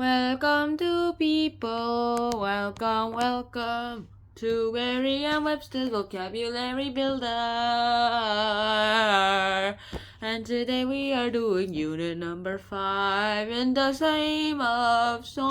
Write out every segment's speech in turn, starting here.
Welcome to people, welcome to Merriam-Webster's vocabulary builder. And today we are doing unit number 5 in the same of song.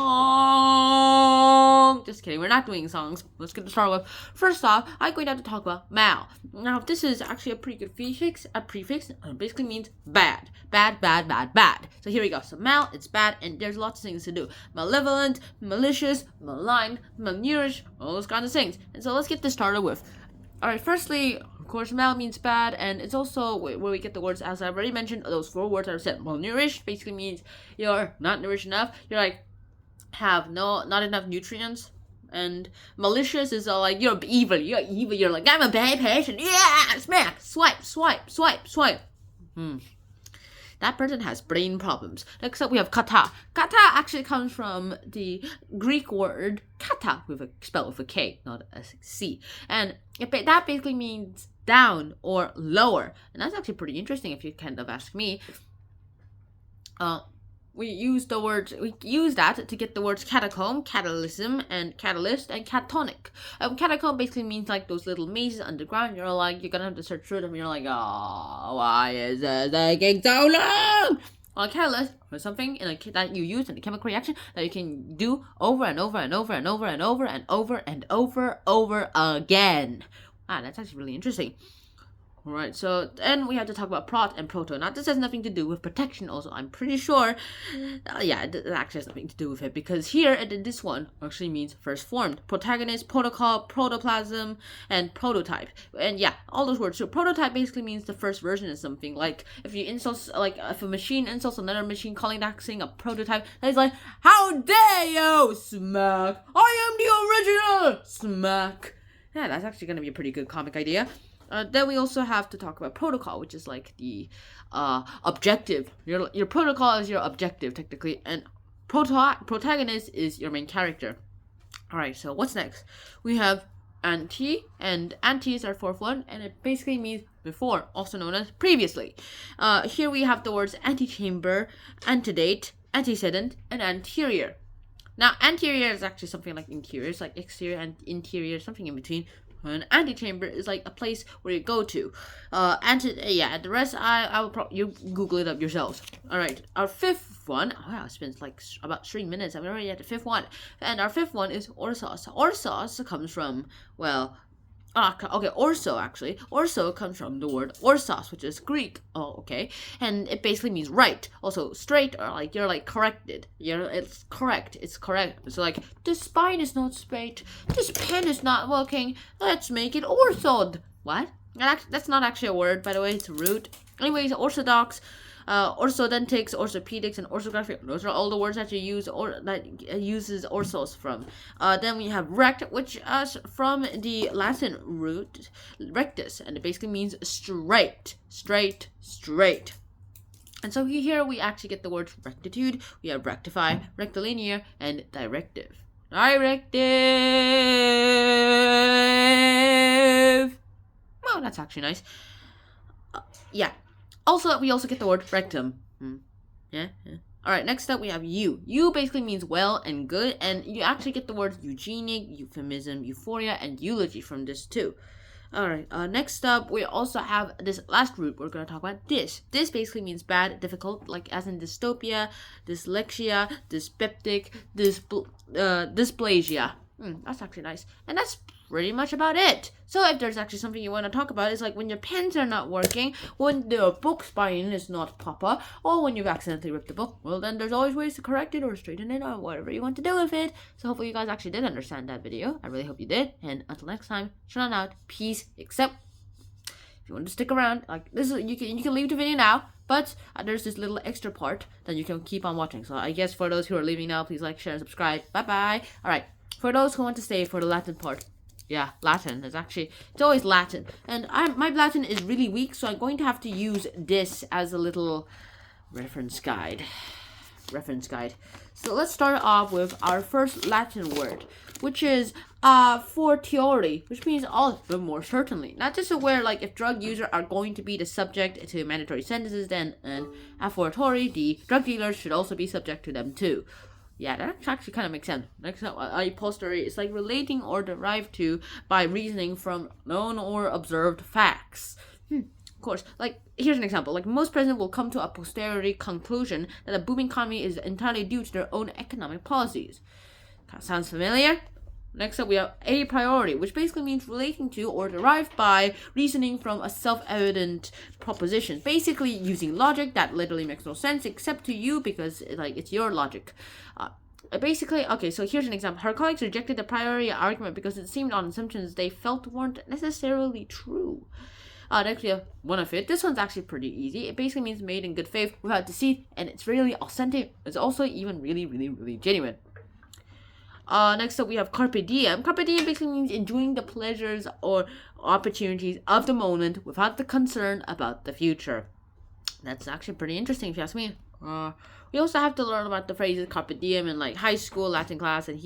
Just kidding, we're not doing songs. Let's get started with. First off, I'm going to have to talk about mal. Now, this is actually a pretty good prefix. A prefix basically means bad. Bad. So here we go. So mal, it's bad, and there's lots of things to do. Malevolent, malicious, malign, malnourished, all those kinds of things. And so let's get this started with. Alright, firstly, of course, mal means bad, and it's also where we get the words, as I've already mentioned, those 4 words I said. Malnourished basically means you're not nourished enough. You're like, have not enough nutrients. And malicious is like, you're evil. You're like, I'm a bad person. Yeah, smack, swipe. That person has brain problems. Next up, we have kata. Kata actually comes from the Greek word kata, spelled with a K, not a C. And that basically means down or lower. And that's actually pretty interesting if you kind of ask me. We use that to get the words catacomb, catalysm, and catalyst, and catonic. Catacomb basically means like those little mazes underground. You're gonna have to search through them. You're like, oh, why is it taking so long? Well, a catalyst is something that you use in a chemical reaction that you can do over and over again. That's actually really interesting. Alright, so then we have to talk about prot and proto. Now, this has nothing to do with protection also, I'm pretty sure. It actually has nothing to do with it, because here, this one actually means first formed. Protagonist, protocol, protoplasm, and prototype. And yeah, all those words. So prototype basically means the first version of something. Like, if a machine insults another machine, calling that thing a prototype, that is like, how dare you, smack! I am the original, smack! Yeah, that's actually going to be a pretty good comic idea. Then we also have to talk about protocol, which is like the objective. Your protocol is your objective, technically, and protagonist is your main character. Alright, so what's next? We have ante, and ante is our 4th one, and it basically means before, also known as previously. Here we have the words antechamber, antedate, antecedent, and anterior. Now, anterior is actually something like interior. It's like exterior and interior, something in between. An antechamber is like a place where you go to. The rest I will you Google it up yourselves. Alright, our 5th one, it's been like about 3 minutes. I'm already at the 5th one. And our 5th one is orsos. Orsos comes from, orso actually. Orso comes from the word orsos, which is Greek. And it basically means right. Also straight, or like you're like corrected. It's correct. So like, this spine is not straight. This pen is not working. Let's make it orthoed. What? That's not actually a word, by the way. It's a root. Anyways, orthodox, orthodontics, orthopedics, and orthography. Those are all the words that you use or that uses orthos from. Then we have rect, which is from the Latin root rectus, and it basically means straight. And so here we actually get the word rectitude. We have rectify, rectilinear, and directive. Oh, that's actually nice. We also get the word rectum. Alright, next up we have you. You basically means well and good, and you actually get the words eugenic, euphemism, euphoria, and eulogy from this too. Alright, next up we also have this last root we're going to talk about. This basically means bad, difficult, like as in dystopia, dyslexia, dyspeptic, dysplasia. That's actually nice. And that's pretty much about it. So if there's actually something you want to talk about, it's like when your pens are not working, when the book spine is not proper, or when you've accidentally ripped the book, well then there's always ways to correct it or straighten it or whatever you want to do with it. So hopefully you guys actually did understand that video. I really hope you did. And until next time, shut out, peace, except if you want to stick around, like this is you can leave the video now, but there's this little extra part that you can keep on watching. So I guess for those who are leaving now, please like, share, and subscribe. Bye. Alright, for those who want to stay for the Latin part. Yeah, Latin is actually, it's always Latin. And my Latin is really weak, so I'm going to have to use this as a little reference guide. So let's start off with our first Latin word, which is fortiori, which means all but more certainly. Not just aware, like if drug users are going to be the subject to mandatory sentences, then a fortiori, the drug dealers should also be subject to them too. Yeah, that actually kind of makes sense. Next up, a posteriori is like relating or derived to by reasoning from known or observed facts. Of course, like here's an example. Like most presidents will come to a posteriori conclusion that a booming economy is entirely due to their own economic policies. Sounds familiar? Next up, we have a priori, which basically means relating to or derived by reasoning from a self-evident proposition. Basically, using logic that literally makes no sense except to you because like it's your logic. Basically, okay, so here's an example. Her colleagues rejected the priori argument because it seemed on assumptions they felt weren't necessarily true. Next we have one of it. This one's actually pretty easy. It basically means made in good faith without deceit, and it's really authentic. It's also even really, really, really genuine. Next up, we have carpe diem. Carpe diem basically means enjoying the pleasures or opportunities of the moment without the concern about the future. That's actually pretty interesting if you ask me. We also have to learn about the phrases carpe diem in like high school Latin class, and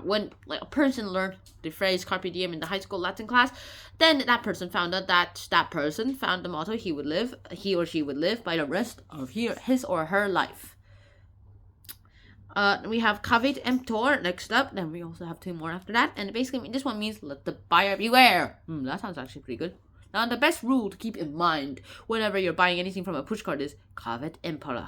when like a person learned the phrase carpe diem in the high school Latin class, then that person found out that person found the motto he or she would live by the rest of his or her life. We have cavit emptor next up. Then we also have two more after that, and basically this one means let the buyer beware. That sounds actually pretty good. Now, the best rule to keep in mind whenever you're buying anything from a pushcart is cavit emptor.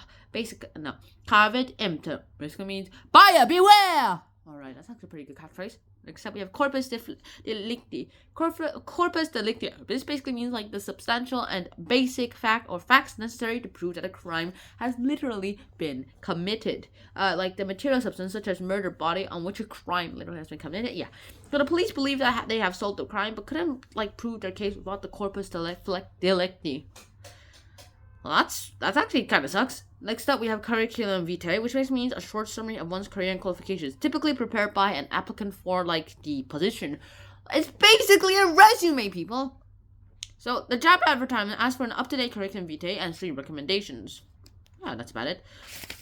Cavit emptor basically means buyer beware. All right, that's actually a pretty good catchphrase. Except we have corpus delicti. Corpus delicti. This basically means like the substantial and basic fact or facts necessary to prove that a crime has literally been committed. Like the material substance such as murder body on which a crime literally has been committed. Yeah. So the police believe that they have solved the crime but couldn't like prove their case without the corpus delicti. Well, that's actually kind of sucks. Next up, we have curriculum vitae, which basically means a short summary of one's career and qualifications, typically prepared by an applicant for, like, the position. It's basically a resume, people! So, the job advertisement asks for an up-to-date curriculum vitae and 3 recommendations. Yeah, that's about it.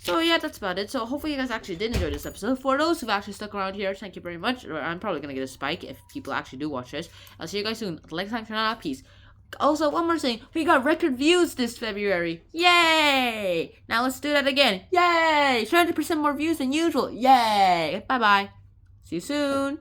So, yeah, that's about it. So, hopefully you guys actually did enjoy this episode. For those who've actually stuck around here, thank you very much. I'm probably gonna get a spike if people actually do watch this. I'll see you guys soon. Until next time, peace. Also, one more thing. We got record views this February. Yay! Now let's do that again. Yay! 300% more views than usual. Yay! Bye-bye. See you soon.